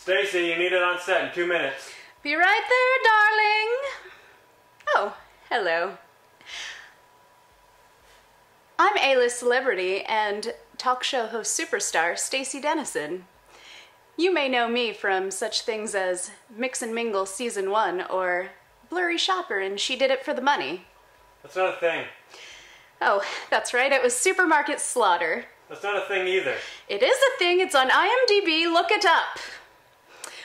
Stacy, you need it on set in 2 minutes. Be right there, darling. Oh, hello. I'm A-list celebrity and talk show host superstar Stacy Dennison. You may know me from such things as Mix and Mingle Season 1 or Blurry Shopper and She Did It for the Money. That's not a thing. Oh, that's right, it was Supermarket Slaughter. That's not a thing either. It is a thing, it's on IMDb, look it up.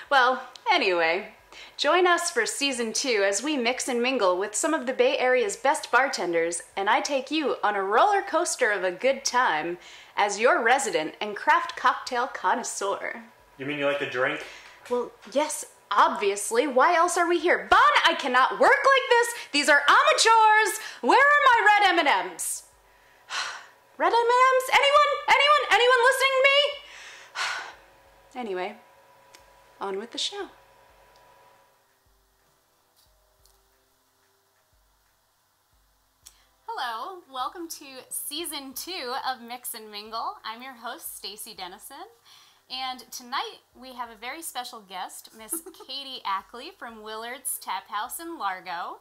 Well, anyway, join us for Season 2 as we mix and mingle with some of the Bay Area's best bartenders, and I take you on a roller coaster of a good time as your resident and craft cocktail connoisseur. You mean you like to drink? Well, yes, obviously. Why else are we here? Bon, I cannot work like this. These are amateurs. Where are my red M&Ms? Red M&Ms? Anyone listening to me? Anyway, on with the show. Hello, welcome to Season 2 of Mix and Mingle. I'm your host, Stacy Dennison. And tonight we have a very special guest, Miss Katie Ackley from Willard's Taphouse in Largo.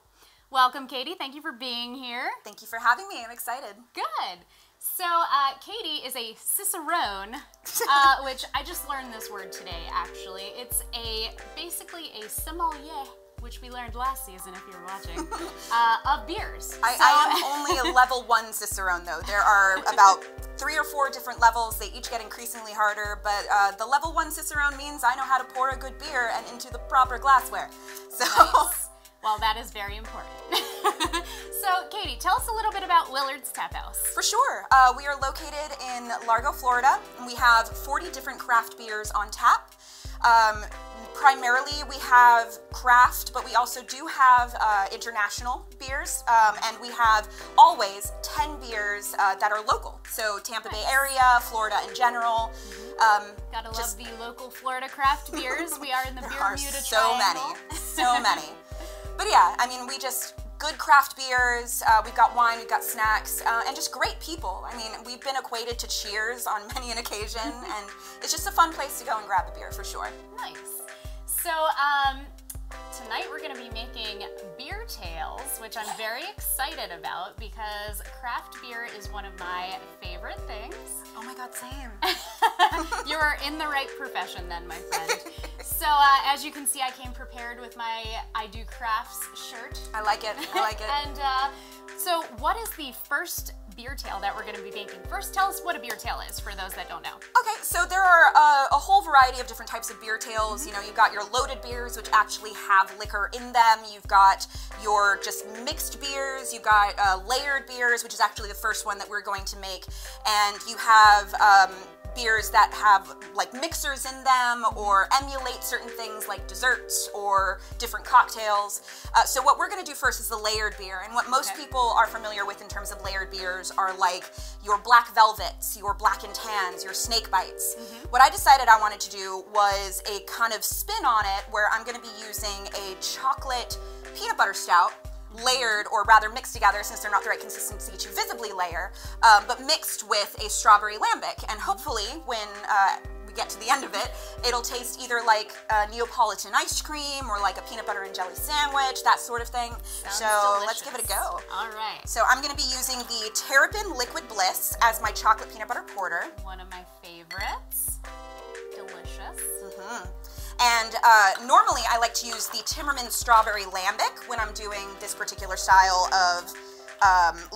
Welcome, Katie. Thank you for being here. Thank you for having me. I'm excited. Good. So Katie is a cicerone, which I just learned this word today, actually. It's basically a sommelier, which we learned last season if you were watching, of beers. I am only a level 1 cicerone, though. There are about 3 or 4 different levels. They each get increasingly harder, but the level 1 cicerone means I know how to pour a good beer and into the proper glassware. So. Nice. Well, that is very important. So, Katie, tell us a little bit about Willard's Taphouse. For sure. We are located in Largo, Florida, and we have 40 different craft beers on tap. Primarily, we have craft, but we also do have international beers, and we have always 10 beers that are local. So Tampa Bay area, Florida in general. Gotta love the local Florida craft beers. We are in the Bermuda Triangle. So many. But yeah, I mean, good craft beers, we've got wine, we've got snacks, and just great people. I mean, we've been equated to Cheers on many an occasion, and it's just a fun place to go and grab a beer for sure. Nice. So, tonight we're going to be making beertails, which I'm very excited about because craft beer is one of my favorite things. Oh my God, same. You are in the right profession then, my friend. So, as you can see, I came prepared with my I Do Crafts shirt. I like it, I like it. And so what is the first beer tail that we're going to be making? First, tell us what a beer tail is for those that don't know. Okay, so there are a whole variety of different types of beer tails. You know, you've got your loaded beers, which actually have liquor in them. You've got your just mixed beers. You've got layered beers, which is actually the first one that we're going to make. And you have beers that have like mixers in them or emulate certain things like desserts or different cocktails. So what we're going to do first is the layered beer, and what most people are familiar with in terms of layered beers are like your black velvets, your black and tans, your snake bites. What I decided I wanted to do was a kind of spin on it where I'm going to be using a chocolate peanut butter stout, layered, or rather mixed together since they're not the right consistency to visibly layer, but mixed with a strawberry lambic. And hopefully when we get to the end of it, it'll taste either like Neapolitan ice cream or like a peanut butter and jelly sandwich, that sort of thing. Sounds so delicious. Let's give it a go. All right. So I'm going to be using the Terrapin Liquid Bliss as my chocolate peanut butter porter. One of my favorites. Delicious. And normally I like to use the Timmerman Strawberry Lambic when I'm doing this particular style of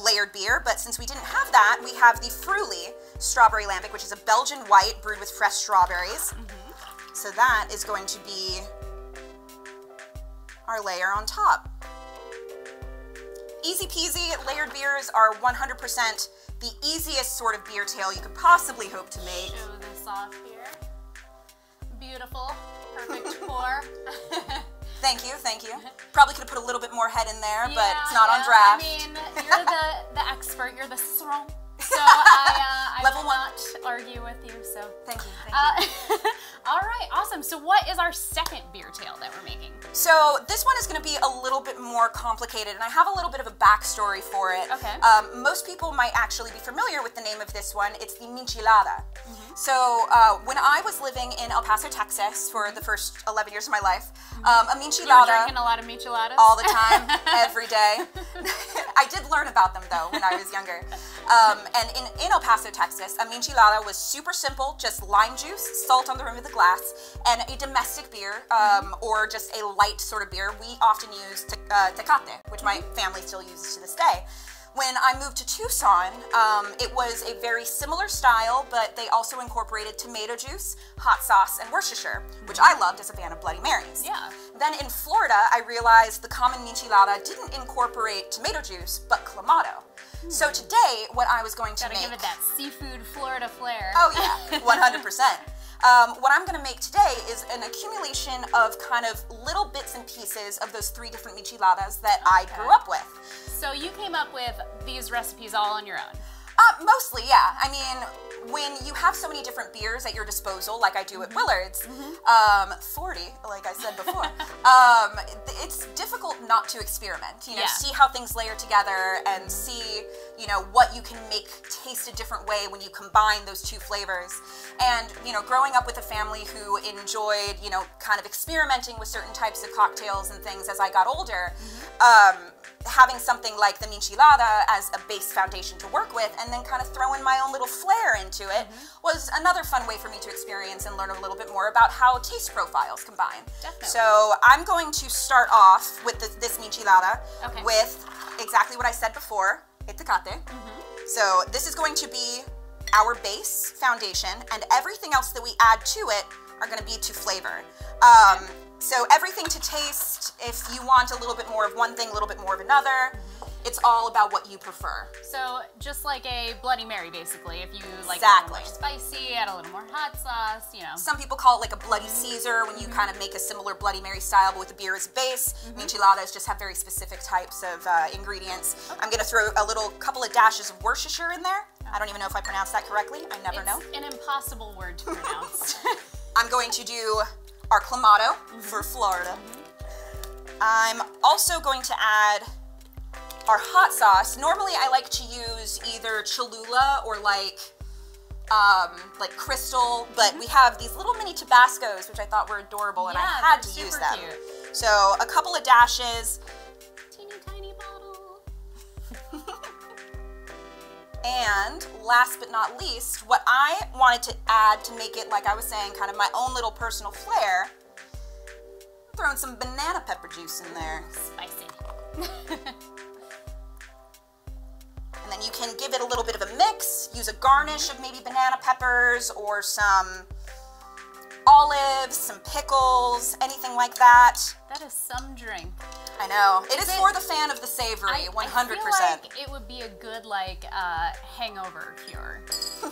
layered beer, but since we didn't have that, we have the Fruly Strawberry Lambic, which is a Belgian white brewed with fresh strawberries. So that is going to be our layer on top. Easy peasy, layered beers are 100% the easiest sort of beer tail you could possibly hope to make. Show this off here. Beautiful. Perfect pour. Thank you, thank you. Probably could have put a little bit more head in there, but it's not on draft. I mean, you're the expert, you're the cicerone. So I will not argue with you, so. Thank you. All right, awesome. So what is our second beer tail that we're making? So this one is going to be a little bit more complicated, and I have a little bit of a backstory for it. Okay. Most people might actually be familiar with the name of this one. It's the Michelada. So when I was living in El Paso, Texas for the first 11 years of my life, a michelada. You were drinking a lot of micheladas? All the time, every day. I did learn about them though when I was younger. And in El Paso, Texas, a michelada was super simple, just lime juice, salt on the rim of the glass, and a domestic beer, or just a light sort of beer. We often use Tecate, which my family still uses to this day. When I moved to Tucson, it was a very similar style, but they also incorporated tomato juice, hot sauce, and Worcestershire, which I loved as a fan of Bloody Marys. Yeah. Then in Florida, I realized the common michelada didn't incorporate tomato juice, but clamato. So today, what I was going to Gotta make... give it that seafood Florida flair. Oh yeah, 100%. What I'm going to make today is an accumulation of kind of little bits and pieces of those 3 different micheladas that I grew up with. So you came up with these recipes all on your own? Mostly, yeah. I mean, when you have so many different beers at your disposal, like I do at Willard's, 40, like I said before, it's difficult not to experiment, you know, see how things layer together and see, you know, what you can make taste a different way when you combine those 2 flavors. And, you know, growing up with a family who enjoyed, you know, kind of experimenting with certain types of cocktails and things as I got older, having something like the michelada as a base foundation to work with and then kind of throwing my own little flair into it was another fun way for me to experience and learn a little bit more about how taste profiles combine. Definitely. So I'm going to start off with this michelada with exactly what I said before, Tecate. So this is going to be our base foundation, and everything else that we add to it are going to be to flavor. So everything to taste, if you want a little bit more of one thing, a little bit more of another, it's all about what you prefer. So just like a Bloody Mary, basically. If you like it a little more spicy, add a little more hot sauce, you know. Some people call it like a Bloody Caesar when you kind of make a similar Bloody Mary style but with the beer as a base. Micheladas just have very specific types of ingredients. I'm going to throw a couple of dashes of Worcestershire in there. I don't even know if I pronounced that correctly. I never know. It's an impossible word to pronounce. I'm going to do our clamato for Florida. I'm also going to add our hot sauce. Normally I like to use either Cholula or like Crystal, but we have these little mini Tabascos, which I thought were adorable, and I had to use them. Cute. So a couple of dashes. Teeny tiny bottle. And last but not least, what I wanted to add to make it, like I was saying, kind of my own little personal flair, throwing some banana pepper juice in there. Spicy. And then you can give it a little bit of a mix, use a garnish of maybe banana peppers or some olives, some pickles, anything like that. That is some drink. I know. It is for the fan of the savory, 100%. I feel like it would be a good, like, hangover cure.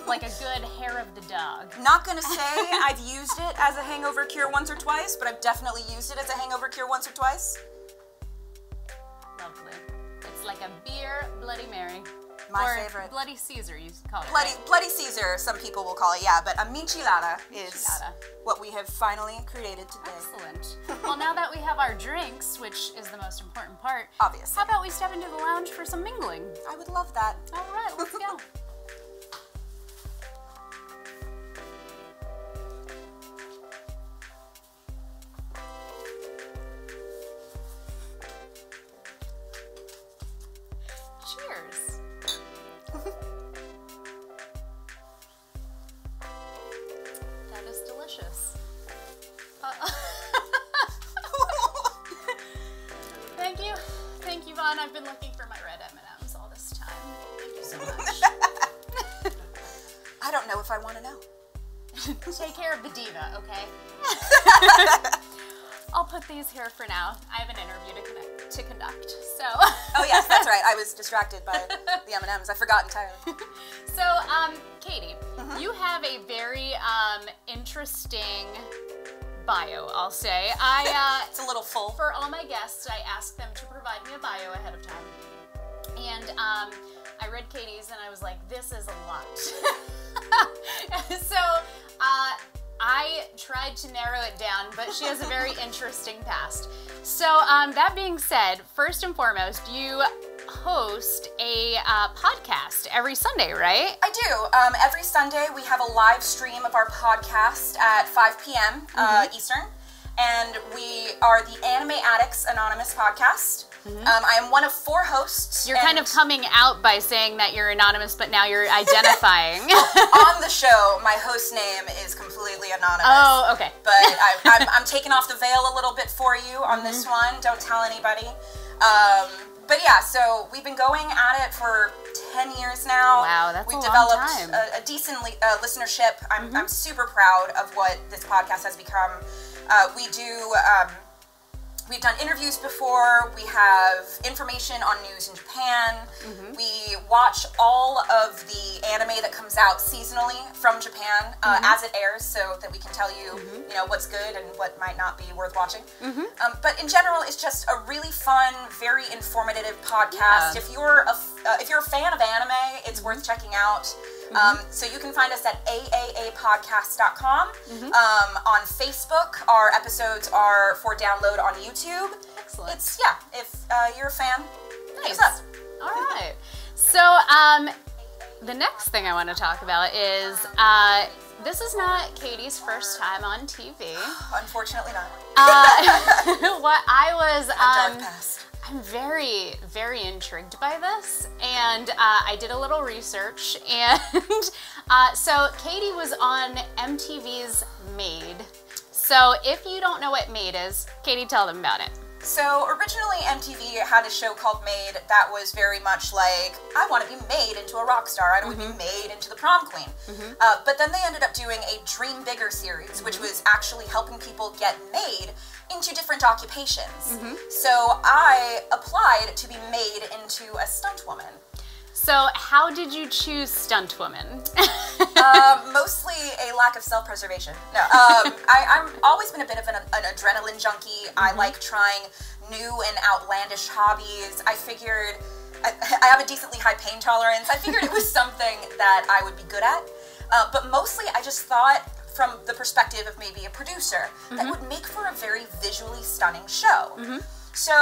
Like a good hair of the dog. Not gonna say I've used it as a hangover cure once or twice, but I've definitely used it as a hangover cure once or twice. Lovely. It's like a beer Bloody Mary. My favorite. Bloody Caesar, you call it. Bloody Caesar, some people will call it, yeah, but a michelada is what we have finally created today. Excellent. Well, now that we have our drinks, which is the most important part, obviously, how about we step into the lounge for some mingling? I would love that. All right, let's go. Cheers. That is delicious. Thank you, Vaughn. I've been looking for my red M&Ms all this time. Thank you so much. I don't know if I want to know. Take care of the diva, okay? I'll put these here for now. I have an interview to conduct, so. Oh yes, that's right. I was distracted by the M&Ms. I forgot entirely. So, Katie, you have a very interesting bio, I'll say. It's a little full. For all my guests, I asked them to provide me a bio ahead of time. And I read Katie's and I was like, this is a lot. So I tried to narrow it down, but she has a very interesting past. So that being said, first and foremost, you host a podcast every Sunday, right? I do. Every Sunday we have a live stream of our podcast at 5 p.m. Eastern, and we are the Anime Addicts Anonymous podcast. I am one of 4 hosts. You're kind of coming out by saying that you're anonymous, but now you're identifying. On the show, my host name is completely anonymous. Oh, okay. But I'm taking off the veil a little bit for you on this one. Don't tell anybody. But yeah, so we've been going at it for 10 years now. Wow, that's We've a long developed time. a decent listenership. I'm super proud of what this podcast has become. We've done interviews before. We have information on news in Japan. We watch all of the anime that comes out seasonally from Japan as it airs, so that we can tell you, you know, what's good and what might not be worth watching. But in general, it's just a really fun, very informative podcast. If you're a fan of anime, it's worth checking out. So you can find us at aaapodcast.com. On Facebook, our episodes are for download on YouTube. Excellent. If you're a fan, Nice. hit us up. All right. So, the next thing I want to talk about is this is not Katie's first time on TV. Unfortunately not. What I was Dark past. I'm very, very intrigued by this, and I did a little research, and so Katie was on MTV's Made. So if you don't know what Made is, Katie, tell them about it. So originally MTV had a show called Made that was very much like, I want to be made into a rock star. I don't want to be made into the prom queen. But then they ended up doing a Dream Bigger series, which was actually helping people get made into different occupations. So I applied to be made into a stunt woman. So how did you choose stunt woman? Mostly a lack of self-preservation. No, I've always been a bit of an adrenaline junkie. I like trying new and outlandish hobbies. I figured I have a decently high pain tolerance. I figured it was something that I would be good at. But mostly I just thought, from the perspective of maybe a producer, that would make for a very visually stunning show. So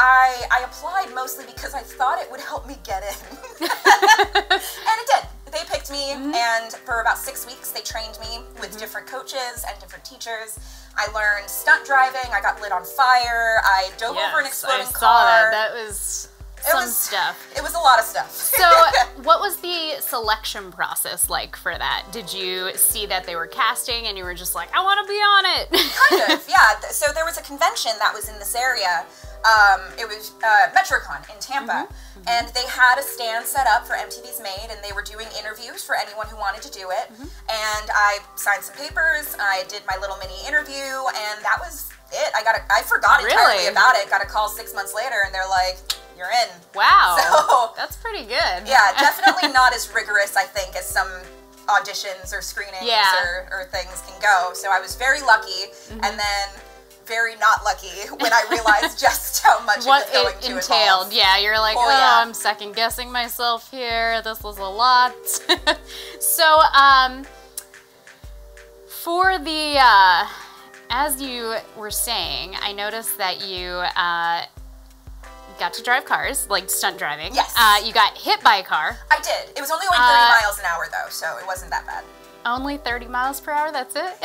I applied mostly because I thought it would help me get in. And it did. They picked me, and for about 6 weeks they trained me with different coaches and different teachers. I learned stunt driving, I got lit on fire, I dove over an exploding car. I saw that. That was some stuff. It was a lot of stuff. So what was the selection process like for that? Did you see that they were casting and you were just like, I want to be on it? Kind of, yeah. So there was a convention that was in this area. It was MetroCon in Tampa. And they had a stand set up for MTV's Made, and they were doing interviews for anyone who wanted to do it. And I signed some papers, I did my little mini interview, and that was it. I forgot entirely about it. Got a call 6 months later, and they're like, you're in. Wow. So, that's pretty good. Yeah, definitely not as rigorous, I think, as some auditions or screenings or things can go. So I was very lucky, and then very not lucky when I realized just how much what it was going to entailed. involve. Yeah, you're like, I'm second guessing myself here. This was a lot. So, for the, as you were saying, I noticed that you got to drive cars, like stunt driving. Yes. You got hit by a car. I did. It was only going 30 miles an hour though, so it wasn't that bad. Only 30 miles per hour, that's it?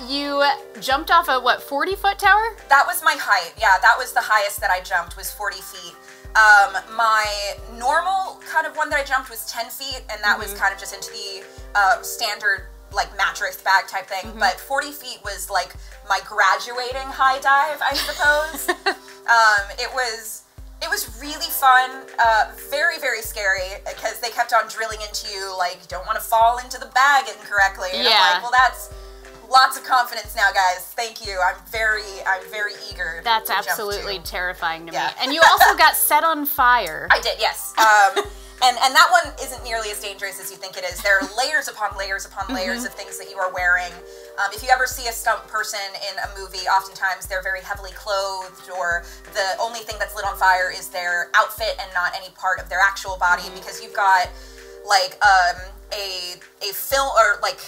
You jumped off a, 40-foot tower? That was my height. Yeah, that was the highest that I jumped, was 40 feet. My normal kind of one that I jumped was 10 feet, and that was kind of just into the standard, like, mattress bag type thing. But 40 feet was, like, my graduating high dive, I suppose. It was really fun, very, very scary, because they kept on drilling into you, like, you don't want to fall into the bag incorrectly. And I'm like, well, that's lots of confidence now, guys. Thank you. I'm very eager. That's to absolutely jump to. terrifying to me. And you also got set on fire. I did, yes. And that one isn't nearly as dangerous as you think it is. There are layers upon layers upon layers of things that you are wearing. If you ever see a stunt person in a movie, oftentimes they're very heavily clothed, or the only thing that's lit on fire is their outfit and not any part of their actual body, because you've got like a film, or like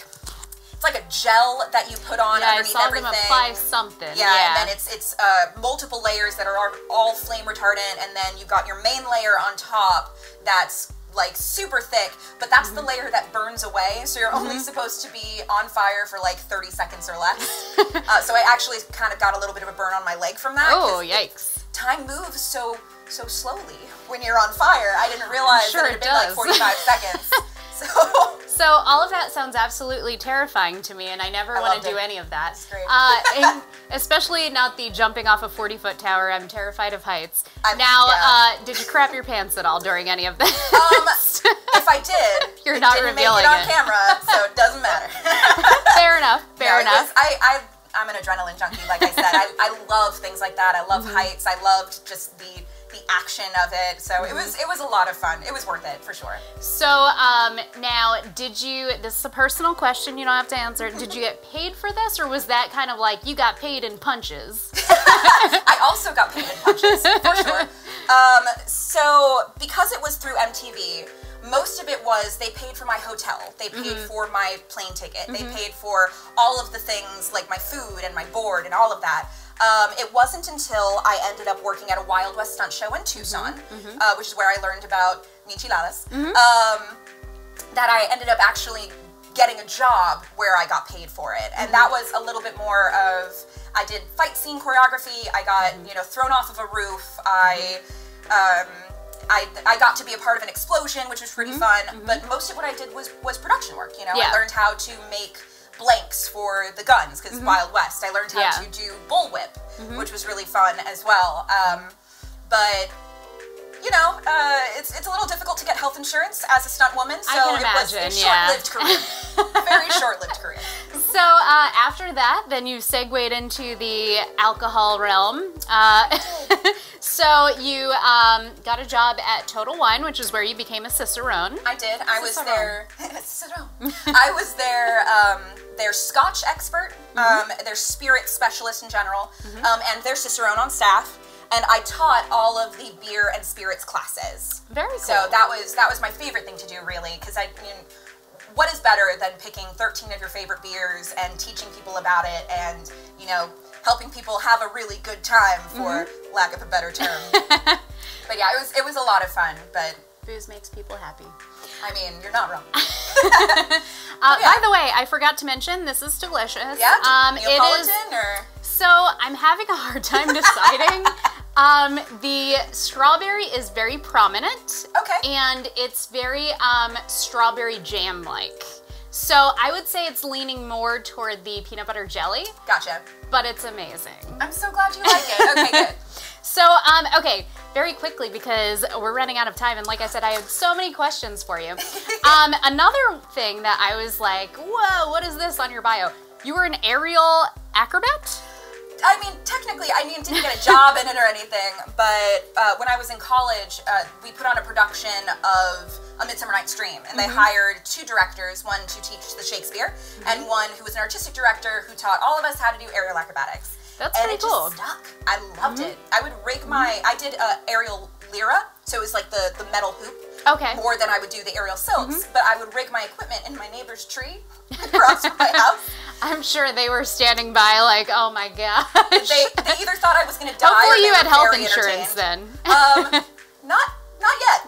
it's like a gel that you put on underneath everything. I saw them apply something. Yeah, and then it's multiple layers that are all flame retardant, and then you've got your main layer on top that's like super thick, but that's the layer that burns away, so you're only supposed to be on fire for like 30 seconds or less. So I actually kind of got a little bit of a burn on my leg from that. Oh, yikes. Time moves so slowly when you're on fire. I didn't realize that it had been like 45 seconds. So all of that sounds absolutely terrifying to me, and I never want to do any of that. It's great. And especially not the jumping off a 40-foot tower. I'm terrified of heights. Did you crap your pants at all during any of this? If I did, you're not didn't revealing make it on camera, so it doesn't matter. Fair enough. Fair enough. I'm an adrenaline junkie, like I said. I love things like that. I love heights. I loved just the action of it. So it was a lot of fun. It was worth it for sure. So now, this is a personal question, you don't have to answer. Did you get paid for this, or was that kind of like you got paid in punches? I also got paid in punches, for sure. So because it was through MTV, most of it was they paid for my hotel, they paid for my plane ticket, they paid for all of the things like my food and my board and all of that. It wasn't until I ended up working at a Wild West stunt show in Tucson, which is where I learned about micheladas, that I ended up actually getting a job where I got paid for it. And that was a little bit more of, I did fight scene choreography, I got, thrown off of a roof, I got to be a part of an explosion, which was pretty fun, but most of what I did was production work, I learned how to make blanks for the guns, because Wild West. I learned how to do bullwhip, which was really fun as well. But it's a little difficult to get health insurance as a stunt woman, so I can imagine, it was a short-lived career. Very short-lived career. So after that, then you segued into the alcohol realm. So you got a job at Total Wine, which is where you became a cicerone. I did. I was their cicerone. I was their Scotch expert, their spirit specialist in general, and their cicerone on staff. And I taught all of the beer and spirits classes. Very cool. So that was my favorite thing to do, really, because what is better than picking 13 of your favorite beers and teaching people about it and, helping people have a really good time, for lack of a better term. But yeah, it was a lot of fun, but booze makes people happy. I mean, you're not wrong. By the way, I forgot to mention, this is delicious. Yeah? Neapolitan, or? So, I'm having a hard time deciding. The strawberry is very prominent. Okay. And it's very strawberry jam-like. So, I would say it's leaning more toward the peanut butter jelly. Gotcha. But it's amazing. I'm so glad you like it. Okay, good. So, okay, very quickly, because we're running out of time, and like I said, I had so many questions for you. Another thing that I was like, whoa, what is this on your bio? You were an aerial acrobat? I mean, technically, didn't get a job in it or anything, but when I was in college, we put on a production of A Midsummer Night's Dream, and they hired 2 directors, one to teach the Shakespeare, and one who was an artistic director who taught all of us how to do aerial acrobatics. That's pretty cool. And it just stuck. I loved it. I would rig I did aerial lyra, so it was like the metal hoop. Okay. More than I would do the aerial silks, but I would rig my equipment in my neighbor's tree across my house. I'm sure they were standing by like, oh my gosh. They either thought I was going to die. Hopefully or you had health insurance then. Not yet.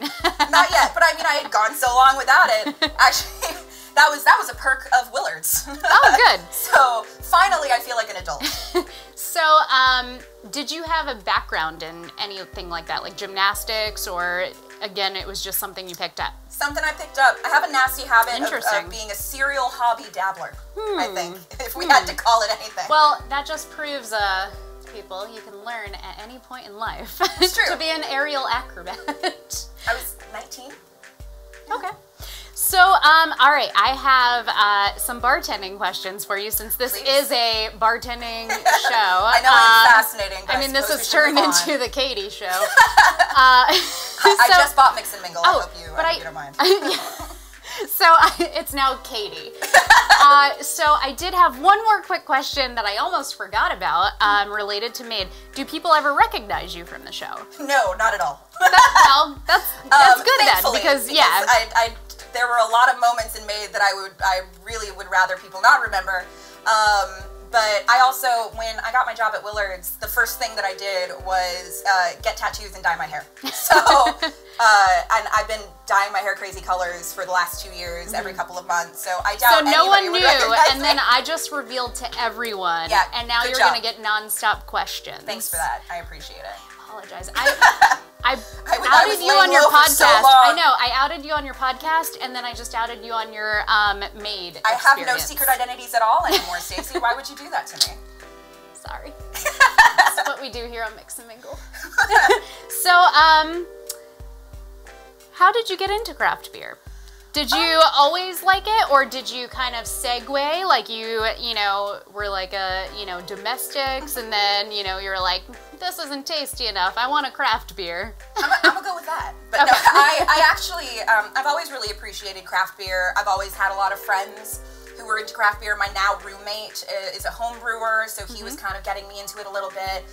Not yet. But I mean, I had gone so long without it. Actually, that was a perk of Willard's. Oh, good. So finally, I feel like an adult. So, did you have a background in anything like that, like gymnastics, or again, it was just something you picked up? Something I picked up. I have a nasty habit of being a serial hobby dabbler, I think, if we had to call it anything. Well, that just proves, people, you can learn at any point in life It's true. to be an aerial acrobat. I was 19. Okay. So, all right, I have some bartending questions for you, since this is a bartending show. I know, it's fascinating, but I mean, this has turned into the Katie show. I just bought Mix and Mingle. I hope you don't mind. So it's now Katie. So I did have one more quick question that I almost forgot about, related to Maid. Do people ever recognize you from the show? No, not at all. Well, that's good then, because yeah. there were a lot of moments in May that I really would rather people not remember. But I also, when I got my job at Willard's, the first thing that I did was get tattoos and dye my hair. So, and I've been dyeing my hair crazy colors for the last 2 years, every couple of months. So I doubt So no one anybody knew, would recognize and then me. I just revealed to everyone. Yeah, and now good you're job. gonna get nonstop questions. Thanks for that. I appreciate it. Apologize. I outed was you on laying your low for podcast. so long. I know. I outed you on your podcast, and then I just outed you on your maid. I have no experience. secret identities at all anymore, Stacy. Why would you do that to me? Sorry. That's what we do here on Mix and Mingle. So, how did you get into craft beer? Did you always like it, or did you kind of segue, like you know, were like a, domestics, and then, you were like, this isn't tasty enough, I want a craft beer. I'm gonna go with that. But Okay. no, I actually, I've always really appreciated craft beer. I've always had a lot of friends who were into craft beer. My now roommate is a home brewer, so he was kind of getting me into it a little bit.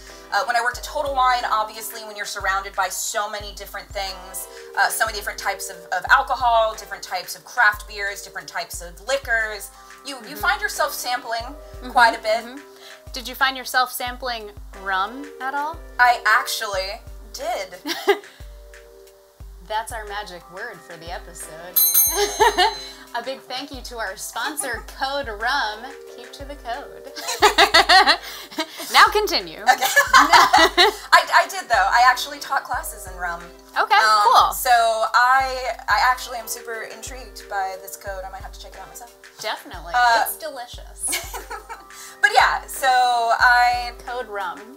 When I worked at Total Wine, obviously when you're surrounded by so many different things, so many different types of alcohol, different types of craft beers, different types of liquors, you find yourself sampling quite a bit. Did you find yourself sampling rum at all? I actually did. That's our magic word for the episode. A big thank you to our sponsor, Code Rum. Keep to the code. Now continue. Okay. I did though. I actually taught classes in rum. Okay, cool. So I actually am super intrigued by this code. I might have to check it out myself. Definitely. It's delicious. But yeah, so I Code Rum.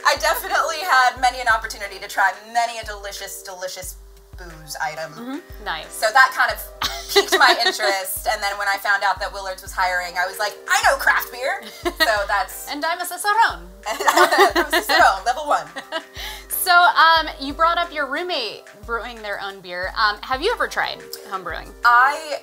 I definitely had many an opportunity to try many a delicious booze item. Nice. So that kind of piqued my interest, and then when I found out that Willard's was hiring, I was like, I know craft beer. So that's And I'm a cicerone. I'm cicerone, level 1. So, you brought up your roommate brewing their own beer. Have you ever tried home brewing? I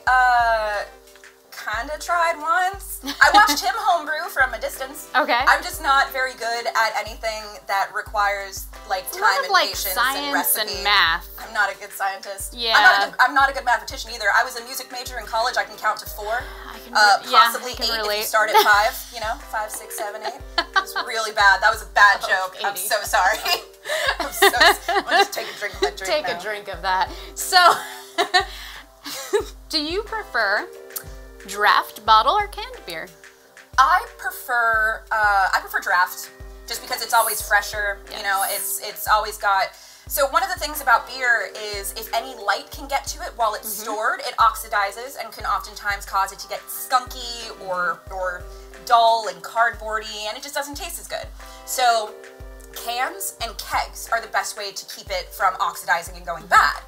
kind of tried once. I watched him homebrew from a distance. Okay. I'm just not very good at anything that requires like It's a time lot of and like patience science and recipe. and math. I'm not a good scientist. Yeah. I'm not a good mathematician either. I was a music major in college. I can count to 4. I can Possibly I can 8 if relate. you start at 5. 5, 6, 7, 8. It was really bad. That was a bad joke. I'm Katie. so sorry. I'm just take a drink of that drink Take now. a drink of that. So, do you prefer draft, bottle, or canned beer? I prefer draft, just because it's always fresher. Yes. It's always got. So one of the things about beer is if any light can get to it while it's stored, it oxidizes and can oftentimes cause it to get skunky or dull and cardboardy, and it just doesn't taste as good. So cans and kegs are the best way to keep it from oxidizing and going bad.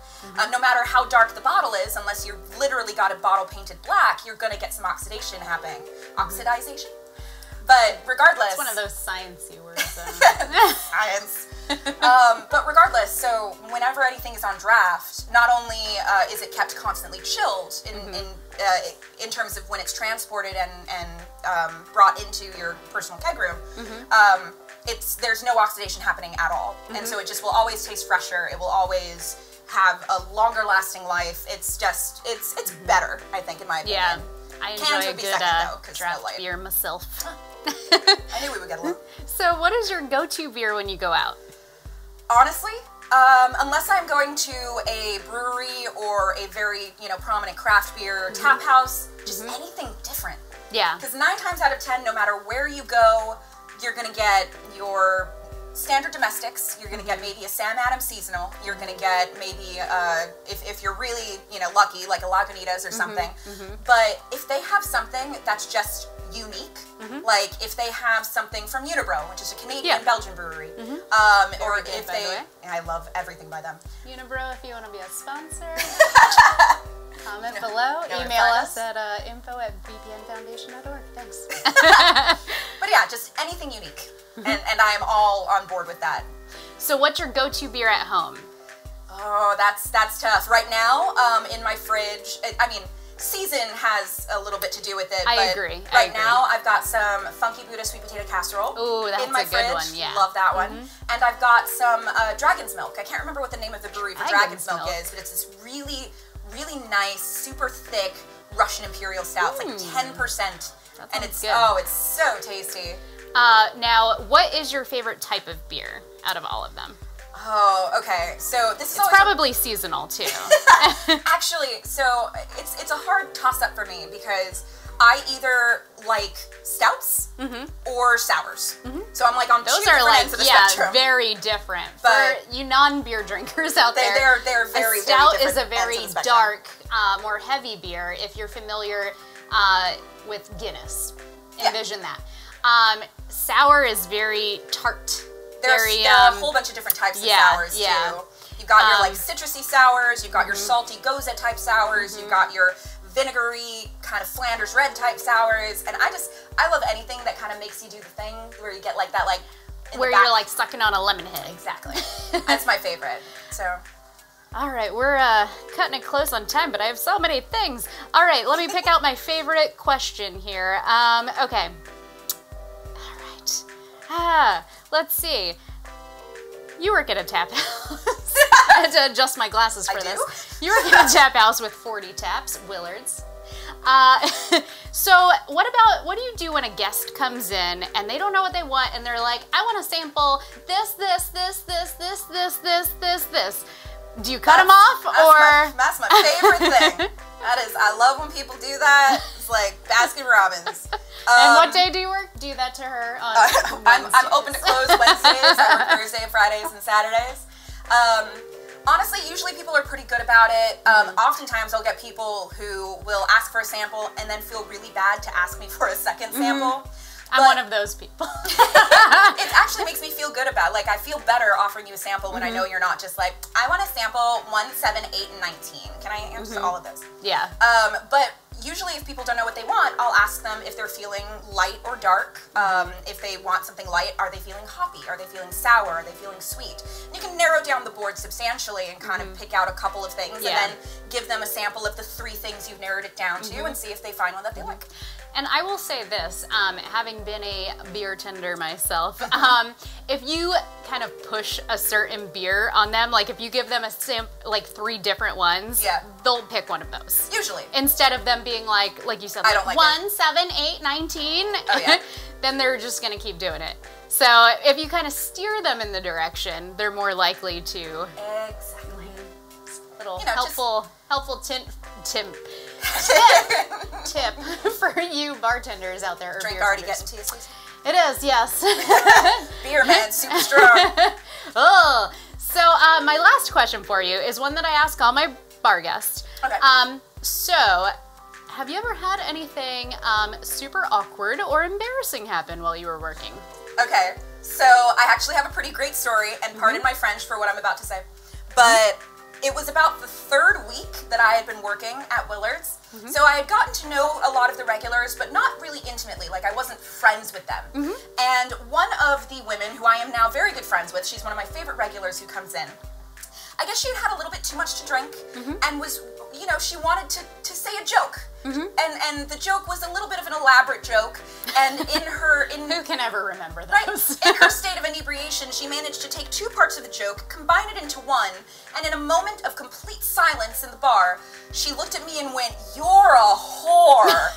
No matter how dark the bottle is, unless you've literally got a bottle painted black, you're going to get some oxidation happening. Oxidization? But regardless... It's one of those sciencey words. Science. But regardless, so whenever anything is on draft, not only is it kept constantly chilled in terms of when it's transported and brought into your personal keg room, there's no oxidation happening at all. And so it just will always taste fresher. It will always have a longer lasting life. It's just, it's better, I think, in my opinion. Yeah, I Cans enjoy a would be good second, though, 'cause no draft light. beer myself. I knew we would get along. So what is your go-to beer when you go out? Honestly, unless I'm going to a brewery or a very, prominent craft beer tap house, just anything different. Yeah. Because 9 times out of 10, no matter where you go, you're gonna get your standard domestics. You're gonna get maybe a Sam Adams seasonal. You're gonna get maybe, if you're really, lucky, like a Lagunitas or something. But if they have something that's just unique, like if they have something from Unibrow, which is a Canadian Belgian brewery, or good, if by the they, way. I love everything by them. Unibrow, if you want to be a sponsor, comment below. know where to Email find us at info@vpnfoundation.org. Thanks. But yeah, just anything unique, and I am all on board with that. So what's your go-to beer at home? Oh, that's tough. Right now, in my fridge, season has a little bit to do with it. I but agree. Right now, I've got some Funky Buddha sweet potato casserole Ooh, that's in my a fridge. good one. Yeah. Love that one. And I've got some Dragon's Milk. I can't remember what the name of the brewery for Dragon's Milk is, but it's this really, really nice, super thick Russian Imperial Stout. It's like 10%. And it's good. Oh, it's so tasty. Now, what is your favorite type of beer out of all of them? Oh, okay. So this is It's probably seasonal too. Actually, so it's a hard toss-up for me because I either like stouts or sours. So I'm like on Those two are different like ends of the spectrum. very different. But for you non-beer drinkers out there, they're very a stout very is a different very ends of the spectrum. dark, more heavy beer. If you're familiar with Guinness, envision that. Sour is very tart. There are a whole bunch of different types of sours too. You've got your like citrusy sours, you've got your salty Goza type sours, you've got your vinegary kind of Flanders red type sours, and I love anything that kind of makes you do the thing where you get like that where you're like sucking on a lemon head. Exactly. That's my favorite. So. All right, we're cutting it close on time, but I have so many things. All right, let me pick out my favorite question here. Okay. Let's see. You work at a tap house. I had to adjust my glasses for this. You work at a tap house with 40 taps, Willard's. So what do you do when a guest comes in and they don't know what they want and they're like, I want to sample this. Do you cut them off That's my favorite thing. I love when people do that. It's like Baskin Robbins. And what day do you work? Do that to her on I'm open to close Wednesdays. I work Thursday, Fridays, and Saturdays. Honestly, usually people are pretty good about it. Oftentimes I'll get people who will ask for a sample and then feel really bad to ask me for a second sample. I'm one of those people. It actually makes me feel good about it. Like, I feel better offering you a sample when I know you're not just like, I want to sample 1, 7, 8, and 19. Can I answer all of those? Yeah. But usually if people don't know what they want, I'll ask them if they're feeling light or dark. If they want something light, are they feeling hoppy? Are they feeling sour? Are they feeling sweet? And you can narrow down the board substantially and kind of pick out a couple of things and then give them a sample of the 3 things you've narrowed it down to and see if they find one that they like. And I will say this, having been a beer tender myself, if you kind of push a certain beer on them, like if you give them like 3 different ones, they'll pick one of those. Usually. Instead of them being like you said, I don't like 1, 7, 8, 19, then they're just gonna keep doing it. So if you kind of steer them in the direction, they're more likely to. Exactly. Little helpful tip for you bartenders out there. Drink already getting to you, Susan? It is, yes. Beer man, super strong. Oh, so my last question for you is one that I ask all my bar guests. Okay. So, have you ever had anything super awkward or embarrassing happen while you were working? Okay, so I actually have a pretty great story, and pardon my French for what I'm about to say, but it was about the 3rd week that I had been working at Willard's. So I had gotten to know a lot of the regulars, but not really intimately. Like, I wasn't friends with them. And one of the women, who I am now very good friends with, she's one of my favorite regulars who comes in. I guess she had had a little bit too much to drink and was, you know, she wanted to say a joke. And the joke was a little bit of an elaborate joke. And who can ever remember those? Right, in her state of inebriation, she managed to take 2 parts of the joke, combine it into one, and in a moment of complete silence in the bar, she looked at me and went, "You're a whore."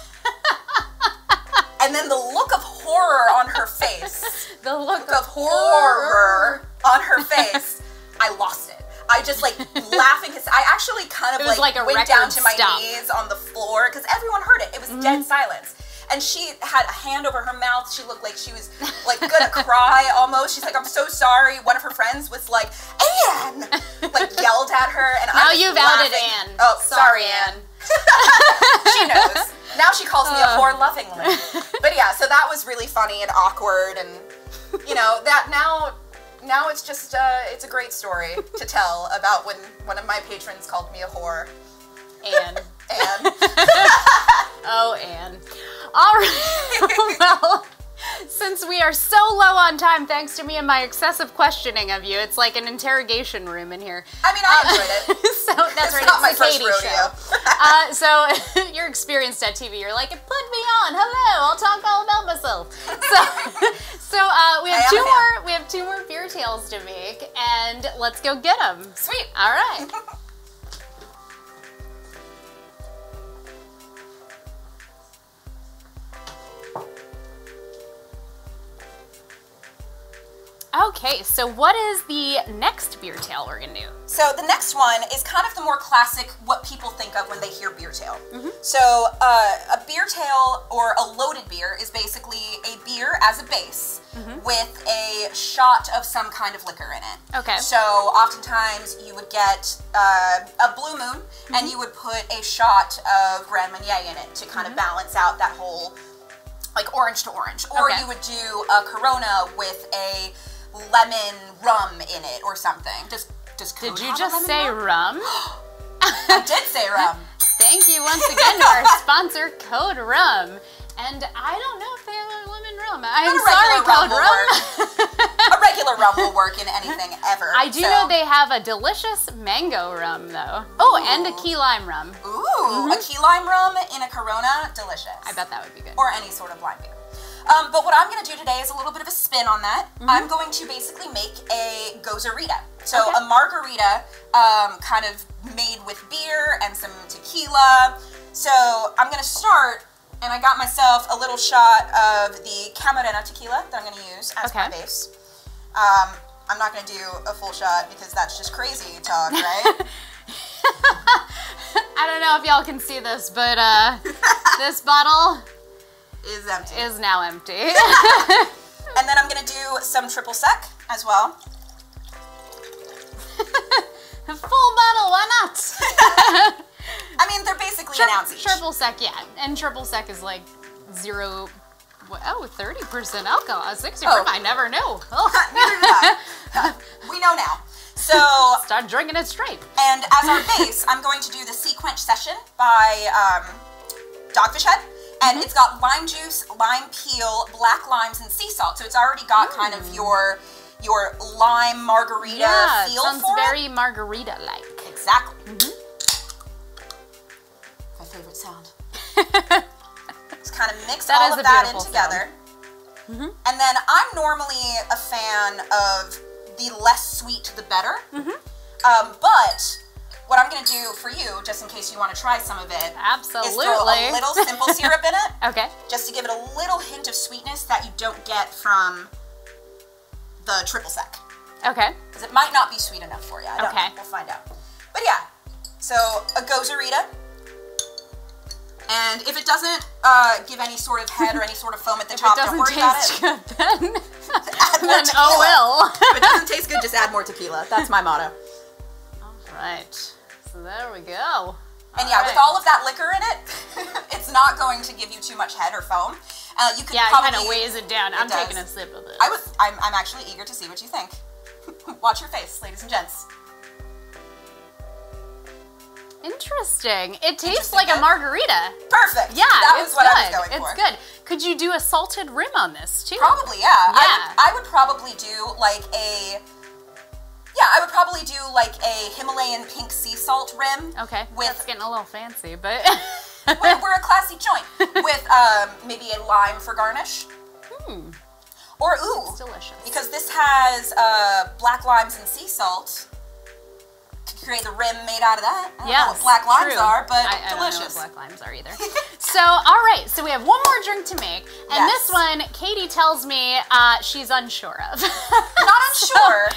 And then the look of horror on her face. The look of horror on her face. I lost it. I just like laughing. I actually kind of like went down to my knees on the floor because everyone heard it. It was dead silence. And she had a hand over her mouth. She looked like she was like gonna cry almost. She's like, "I'm so sorry." One of her friends was like, "Anne!" like yelled at her. And now you've outed Anne. Oh, sorry, Anne. She knows. Now she calls me a whore lovingly. But yeah, so that was really funny and awkward, and you know that now it's just it's a great story to tell about when one of my patrons called me a whore. Anne. Anne. Oh, Anne. All right. Well, Since we are so low on time, thanks to me and my excessive questioning of you, it's like an interrogation room in here. I mean, I enjoyed it. So that's right. Not my It's the first Katie rodeo. show. So you're experienced at TV. You're like, put me on. Hello, I'll talk all about myself. So we have two more beer tails to make, and let's go get them. Sweet. All right. Okay, so what is the next beer tail we're gonna do? So the next one is kind of the more classic, what people think of when they hear beer tail. So a beer tail or a loaded beer is basically a beer as a base with a shot of some kind of liquor in it. Okay. So oftentimes you would get a Blue Moon and you would put a shot of Grand Marnier in it to kind of balance out that whole like orange to orange. Or you would do a Corona with a lemon rum in it or something. Did you just say rum? I did say rum. Thank you once again to our sponsor, Code Rum. And I don't know if they have a lemon rum. I'm sorry, Code Rum. A regular rum will work in anything ever. I do know they have a delicious mango rum, though. Oh, and a key lime rum. Ooh, a key lime rum in a Corona, delicious. I bet that would be good. Or any sort of lime beer. But what I'm going to do today is a little bit of a spin on that. I'm going to basically make a gozerita. So a margarita kind of made with beer and some tequila. So I'm going to start, and I got myself a little shot of the Camarena tequila that I'm going to use as my base. I'm not going to do a full shot because that's just crazy talk, right? I don't know if y'all can see this, but this bottle is now empty. And then I'm going to do some triple sec as well. A full bottle, why not? I mean, they're basically an ounce each. Triple sec, yeah. And triple sec is like 30% alcohol, 60%. I never knew. Neither did I. We know now. So start drinking it straight. And as our base, I'm going to do the Sequench Session by Dogfish Head. And it's got lime juice, lime peel, black limes, and sea salt. So it's already got kind of your lime margarita feel sounds for very it. margarita-like. Exactly. My favorite sound. Just kind of mix all of that in together. And then I'm normally a fan of the less sweet, the better. But what I'm going to do for you, just in case you want to try some of it, is throw a little simple syrup in it. Okay. Just to give it a little hint of sweetness that you don't get from the triple sec. Okay. Because it might not be sweet enough for you. I don't know. We'll find out. But yeah, so a gozerita. And if it doesn't give any sort of head or any sort of foam at the top, don't worry about it. If it doesn't taste good, then, add more tequila. Oh well. If it doesn't taste good, just add more tequila. That's my motto. All right. So there we go. And yeah, with all of that liquor in it, it's not going to give you too much head or foam. You could it probably, kind of weighs it down. I'm taking a sip of this. I'm actually eager to see what you think. Watch your face, ladies and gents. Interesting. It tastes like a margarita. Perfect. Yeah, that was what I was going for. It's good. Could you do a salted rim on this too? Probably, yeah. I would probably do like a. Yeah, I would probably do like a Himalayan pink sea salt rim. Okay. That's getting a little fancy, but. we're a classy joint with maybe a lime for garnish. Or it's delicious. Because this has black limes and sea salt. Create the rim made out of that. I don't know what black limes are, but I delicious. don't know what black limes are either. So, all right, so we have one more drink to make, and this one, Katie tells me she's unsure of. Not unsure,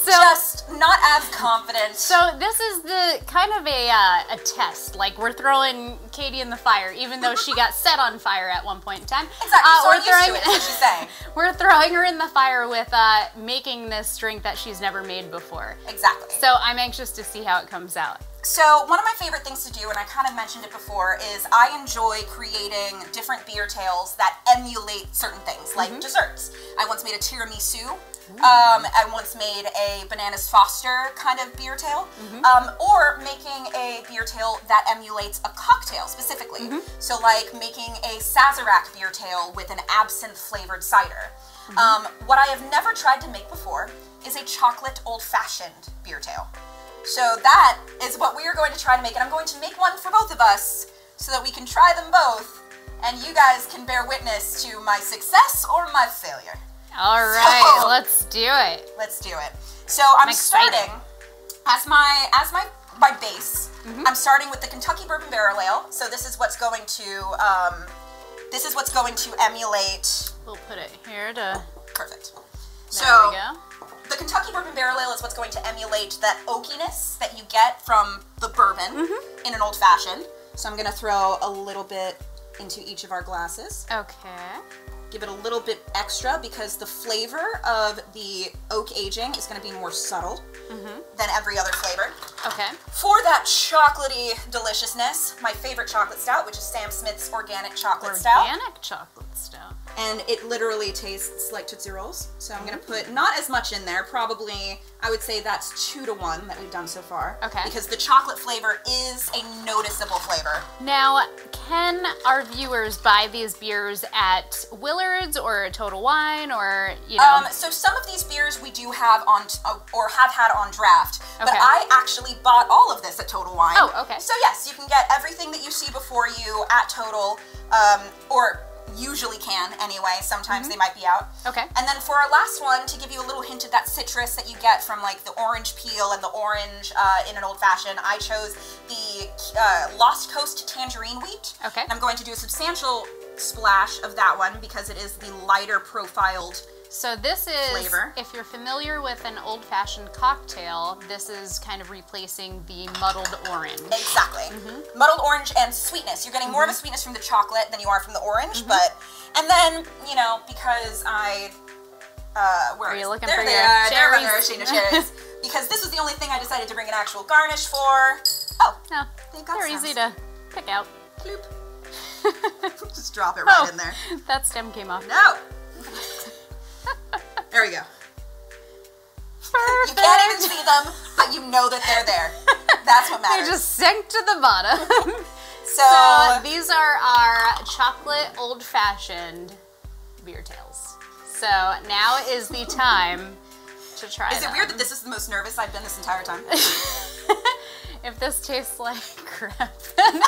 just not as confident. So this is the kind of a test. Like we're throwing Katie in the fire, even though she got set on fire at one point in time. Exactly. So we're throwing it, is what she's saying. We're throwing her in the fire with making this drink that she's never made before. Exactly. So I'm anxious to see how it comes out. So one of my favorite things to do, and I kind of mentioned it before, is I enjoy creating different beer tails that emulate certain things, like desserts. I once made a tiramisu I once made a Bananas Foster kind of beer tail, or making a beer tail that emulates a cocktail specifically. So like making a Sazerac beer tail with an absinthe flavored cider. What I have never tried to make before is a chocolate old-fashioned beer tail. So that is what we are going to try to make, and I'm going to make one for both of us so that we can try them both, and you guys can bear witness to my success or my failure. All right, So, let's do it. let's do it. So I'm starting as my base. I'm starting with the Kentucky Bourbon Barrel Ale. So this is what's going to emulate. We'll put it here to. Perfect. There So we go. the Kentucky Bourbon Barrel Ale is what's going to emulate that oakiness that you get from the bourbon in an old fashioned. So I'm going to throw a little bit into each of our glasses. Okay. Give it a little bit extra because the flavor of the oak aging is going to be more subtle than every other flavor. Okay. For that chocolatey deliciousness, my favorite chocolate stout, which is Sam Smith's Organic Chocolate Stout. Organic chocolate stout. And it literally tastes like Tootsie Rolls. So I'm going to put not as much in there, probably, I would say that's 2 to 1 that we've done so far. Okay. Because the chocolate flavor is a noticeable flavor. Now, can our viewers buy these beers at Willard's or Total Wine or, you know? So some of these beers we do have on, or have had on draft, but Okay. I actually bought all of this at Total Wine. Oh, okay. So yes, you can get everything that you see before you at Total, or usually can anyway, sometimes they might be out. Okay. And then for our last one, to give you a little hint of that citrus that you get from like the orange peel and the orange in an old fashioned, I chose the Lost Coast Tangerine Wheat. Okay. And I'm going to do a substantial splash of that one because it is the lighter profiled. So this is, flavor. if you're familiar with an old-fashioned cocktail, this is kind of replacing the muddled orange. Exactly. Muddled orange and sweetness. You're getting more of a sweetness from the chocolate than you are from the orange, and then, you know, because where Are you looking there for they your are. They're cherries? nourishing the cherries. Because this was the only thing I decided to bring an actual garnish for. Oh, No, they've got they're stems. easy to pick out. Bloop. Just drop it right in there. That stem came off. No. There we go. Perfect. You can't even see them, but you know that they're there. That's what They matters. just sank to the bottom. So So these are our chocolate old-fashioned beer tails. So now is the time to try is it them. weird that this is the most nervous I've been this entire time? If this tastes like crap, then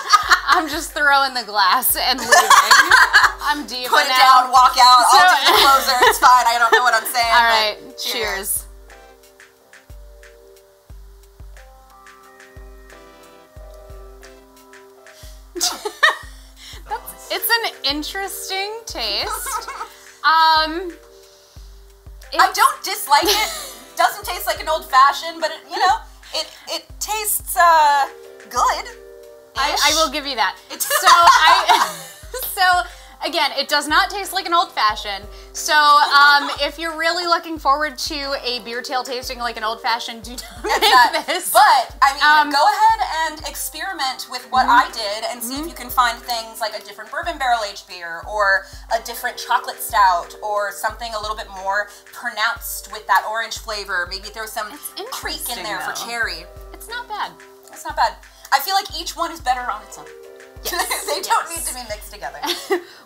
I'm just throwing the glass and leaving. I'm diva Put it now. down, walk out, So- I'll do the closer, it's fine, I don't know what I'm saying. All but right, cheers. It's an interesting taste. I don't dislike it. Doesn't taste like an old fashioned, but it, you know, it tastes good. I will give you that. It's So again, it does not taste like an old fashioned. So if you're really looking forward to a beer tail tasting like an old fashioned, do not make this. But I mean, go ahead and experiment with what I did and see if you can find things like a different bourbon barrel aged beer or a different chocolate stout or something a little bit more pronounced with that orange flavor. Maybe throw some creek in interesting, there for though. cherry. It's not bad. It's not bad. I feel like each one is better on its own. They don't need to be mixed together.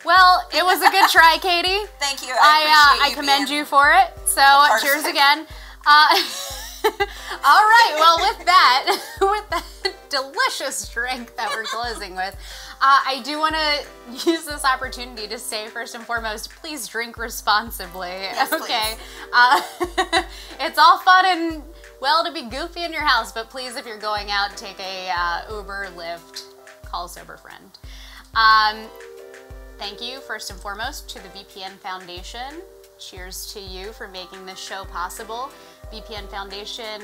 Well, it was a good try, Katie. Thank you. I commend you for it. So part of cheers it. again. All right. Well, with that delicious drink that we're closing with, I do want to use this opportunity to say, first and foremost, please drink responsibly. Yes, okay. It's all fun and well to be goofy in your house, but please, if you're going out, take a Uber, Lyft, call a sober friend. Thank you, first and foremost, to the VPN Foundation. Cheers to you for making this show possible. VPN Foundation,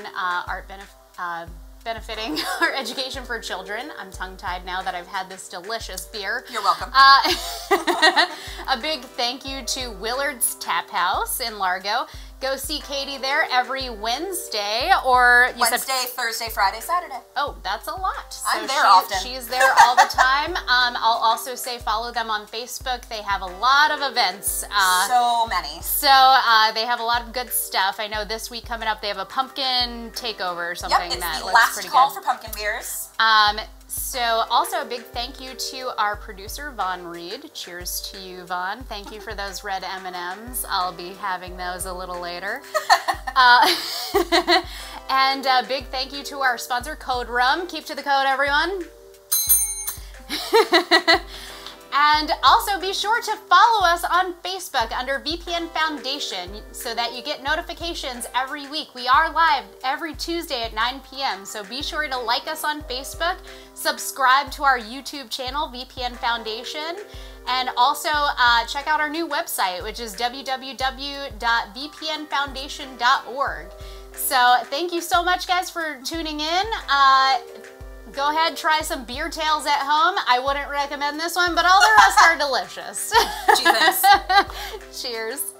benefiting our education for children. I'm tongue-tied now that I've had this delicious beer. You're welcome. A big thank you to Willard's Taphouse in Largo, go see Katie there every Wednesday, or you Wednesday, said Thursday, Friday, Saturday. Oh, that's a lot. I'm there often. She's there all the time. I'll also say follow them on Facebook. They have a lot of events. So many. So they have a lot of good stuff. I know this week coming up they have a pumpkin takeover or something. Yep, it's that the looks last pretty call good. for pumpkin beers. So also a big thank you to our producer, Vaughn Reed. Cheers to you, Vaughn. Thank you for those red M&Ms. I'll be having those a little later. And a big thank you to our sponsor, Code Rum. Keep to the code, everyone. And also be sure to follow us on Facebook under VPN Foundation so that you get notifications every week. We are live every Tuesday at 9 p.m. So be sure to like us on Facebook, subscribe to our YouTube channel, VPN Foundation, and also check out our new website, which is www.vpnfoundation.org. So thank you so much, guys, for tuning in. Go ahead, try some beertails at home. I wouldn't recommend this one, but all the rest are delicious. Gee, thanks. Cheers.